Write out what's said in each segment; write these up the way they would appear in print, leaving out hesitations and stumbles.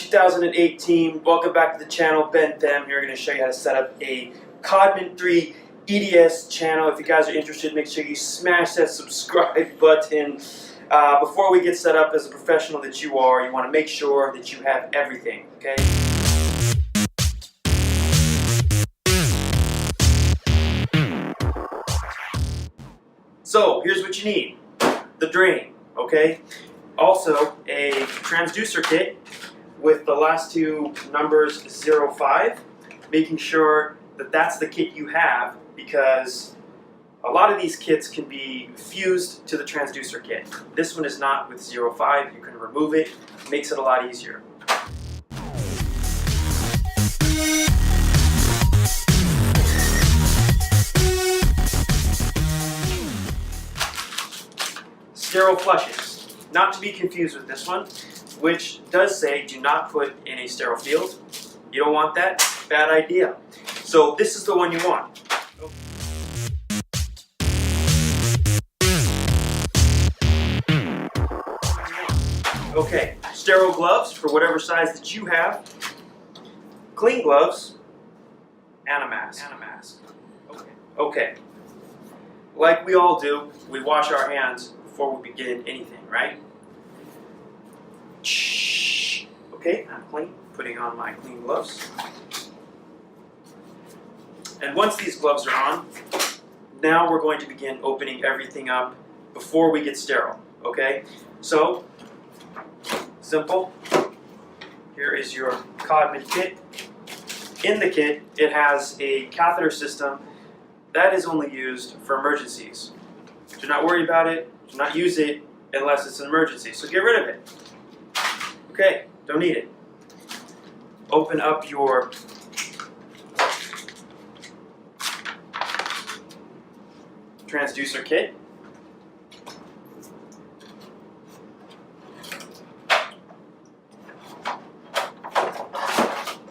2018. Welcome back to the channel. Ben Them here. Going to show you how to set up a Codman 3 EDS channel. If you guys are interested, make sure you smash that subscribe button. Before we get set up, as a professional that you are, you want to make sure that you have everything, okay? So here's what you need. The drain, okay? Also a transducer kit with the last two numbers 05, making sure that that's the kit you have, because a lot of these kits can be fused to the transducer kit. This one is not with 05. You can remove it. It makes it a lot easier. Stereo flushes, not to be confused with this one, which does say do not put in a stereo field. You don't want that? Bad idea. So this is the one you want. Okay, stereo gloves for whatever size that you have, clean gloves, and a mask. Okay. Like we all do, we wash our hands before we begin anything, right? Shh. Okay, I'm clean. Putting on my clean gloves. And once these gloves are on, now we're going to begin opening everything up before we get sterile, okay? So, simple. Here is your Codman kit. In the kit, it has a catheter system that is only used for emergencies. Do not worry about it. Do not use it unless it's an emergency. So get rid of it. Okay, don't need it. Open up your transducer kit.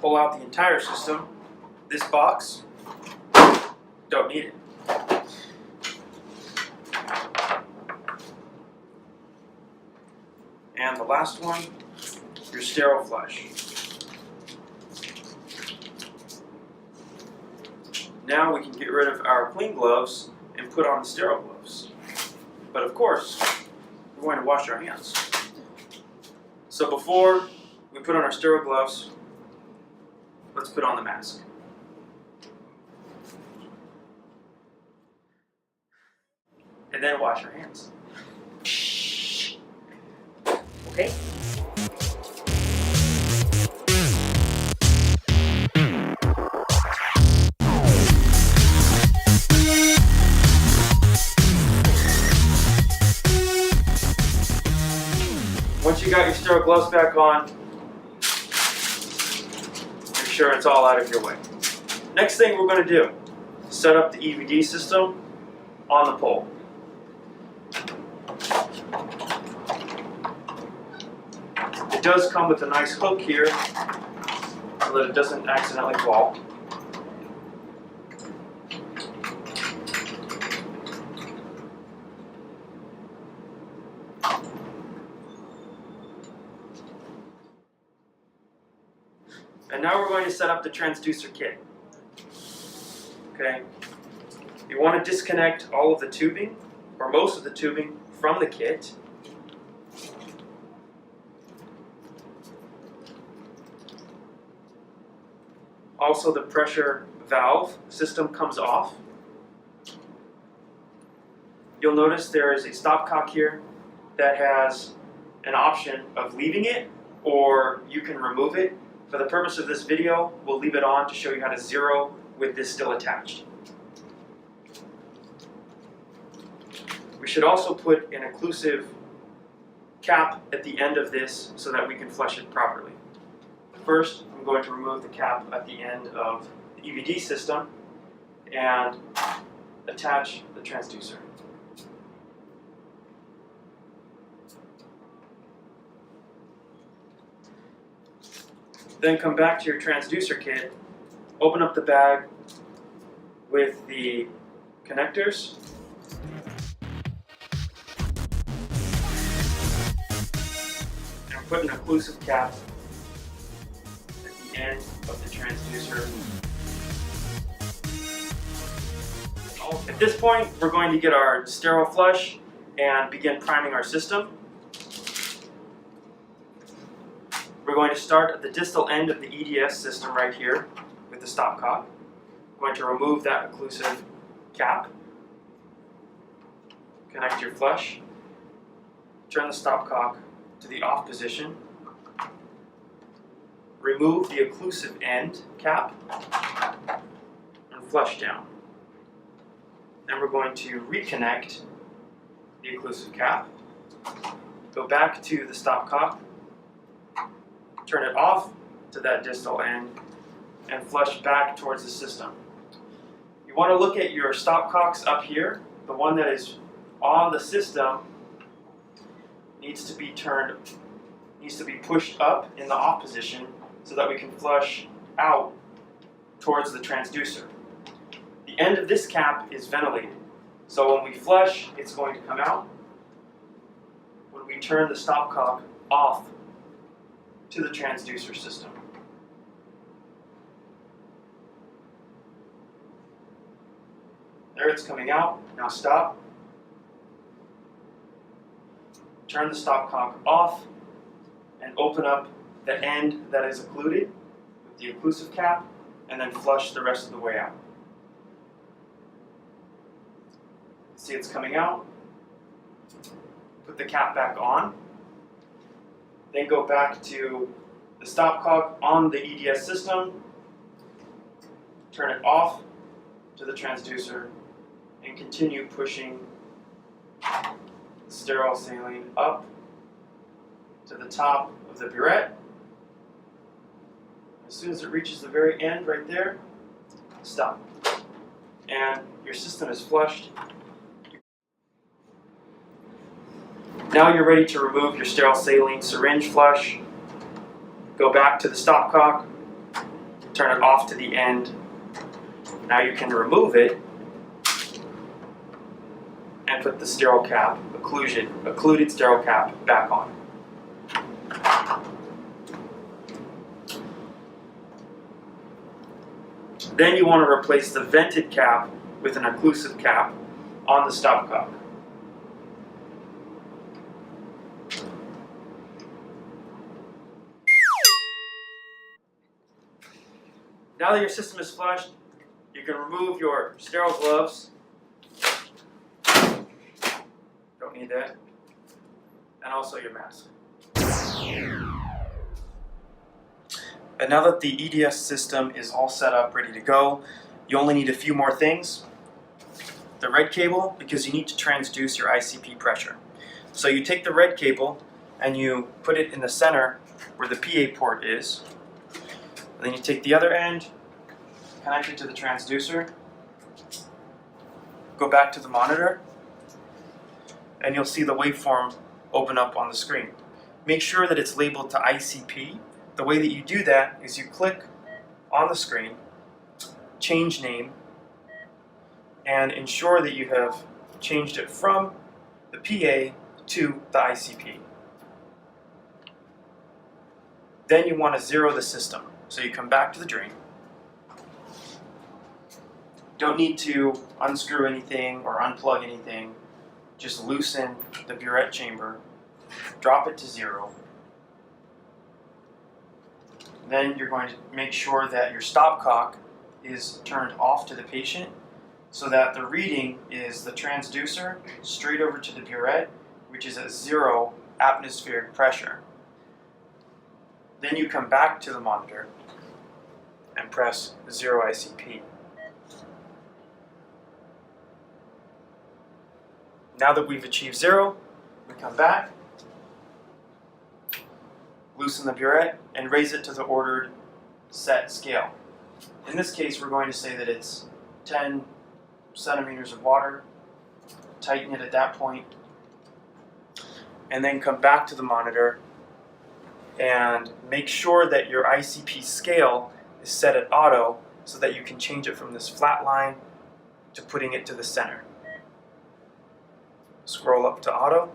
Pull out the entire system. This box, don't need it. And the last one, your stereo flush. Now we can get rid of our clean gloves and put on the sterile gloves. But of course, we're going to wash our hands. So before we put on our sterile gloves, let's put on the mask. And then wash our hands. Okay? Once you got your sterile gloves back on, make sure it's all out of your way. Next thing we're going to do, set up the EVD system on the pole. It does come with a nice hook here so that it doesn't accidentally fall. And now we're going to set up the transducer kit. Okay. You want to disconnect all of the tubing, or most of the tubing, from the kit. Also, the pressure valve system comes off. You'll notice there is a stopcock here that has an option of leaving it, or you can remove it. For the purpose of this video, we'll leave it on to show you how to zero with this still attached. We should also put an occlusive cap at the end of this so that we can flush it properly. First, I'm going to remove the cap at the end of the EVD system and attach the transducer. Then come back to your transducer kit, open up the bag with the connectors, and put an occlusive cap end of the transducer. At this point, we're going to get our stereo flush and begin priming our system. We're going to start at the distal end of the EDS system right here with the stopcock. We're going to remove that occlusive cap. Connect your flush. Turn the stopcock to the off position. Remove the occlusive end cap and flush down. Then we're going to reconnect the occlusive cap. Go back to the stopcock. Turn it off to that distal end and flush back towards the system. You want to look at your stopcocks up here. The one that is on the system needs to be pushed up in the off position so that we can flush out towards the transducer. The end of this cap is ventilated, so when we flush, it's going to come out. When we turn the stopcock off to the transducer system. There it's coming out. Now stop. Turn the stopcock off and open up the end that is occluded with the occlusive cap and then flush the rest of the way out. See, it's coming out. Put the cap back on. Then go back to the stopcock on the EDS system. Turn it off to the transducer and continue pushing the sterile saline up to the top of the burette. As soon as it reaches the very end right there, stop. And your system is flushed. Now you're ready to remove your sterile saline syringe flush. Go back to the stopcock, turn it off to the end. Now you can remove it and put the sterile cap, occluded sterile cap, back on. Then you want to replace the vented cap with an occlusive cap on the stopcock. Now that your system is flushed, you can remove your sterile gloves. Don't need that. And also your mask. And now that the EDS system is all set up, ready to go, you only need a few more things. The red cable, because you need to transduce your ICP pressure. So you take the red cable and you put it in the center where the PA port is. And then you take the other end, connect it to the transducer, go back to the monitor, and you'll see the waveform open up on the screen. Make sure that it's labeled to ICP. The way that you do that is you click on the screen, change name, and ensure that you have changed it from the PA to the ICP. Then you want to zero the system. So you come back to the drain. Don't need to unscrew anything or unplug anything. Just loosen the burette chamber, drop it to 0. Then you're going to make sure that your stopcock is turned off to the patient so that the reading is the transducer straight over to the burette, which is at 0 atmospheric pressure. Then you come back to the monitor and press 0 ICP. Now that we've achieved 0, we come back, loosen the burette, and raise it to the ordered set scale. In this case, we're going to say that it's 10 centimeters of water. Tighten it at that point, and then come back to the monitor and make sure that your ICP scale is set at auto so that you can change it from this flat line to putting it to the center. Scroll up to auto.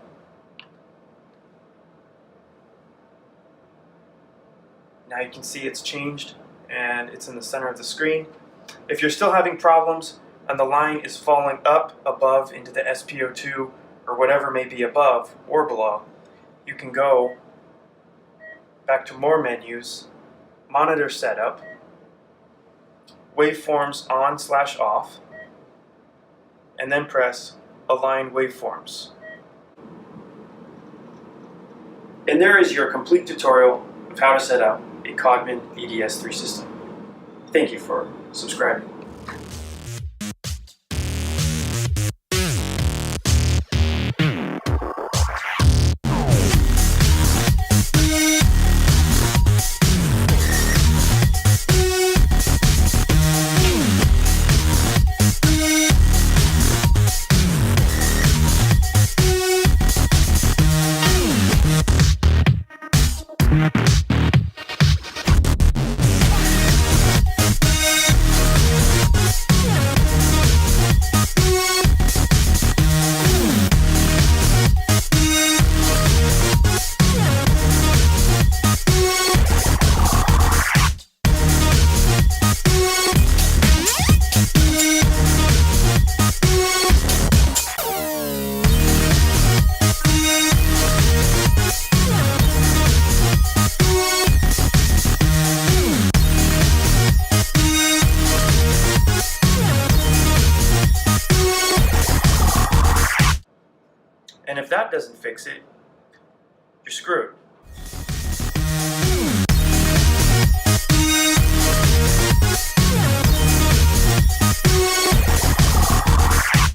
Now you can see it's changed and it's in the center of the screen. If you're still having problems and the line is falling up, above, into the SPO2 or whatever may be above or below, you can go back to More Menus, Monitor Setup, Waveforms On/Off, and then press Align Waveforms. And there is your complete tutorial of how to set up a Cogman EDS3 system. Thank you for subscribing. And if that doesn't fix it, you're screwed.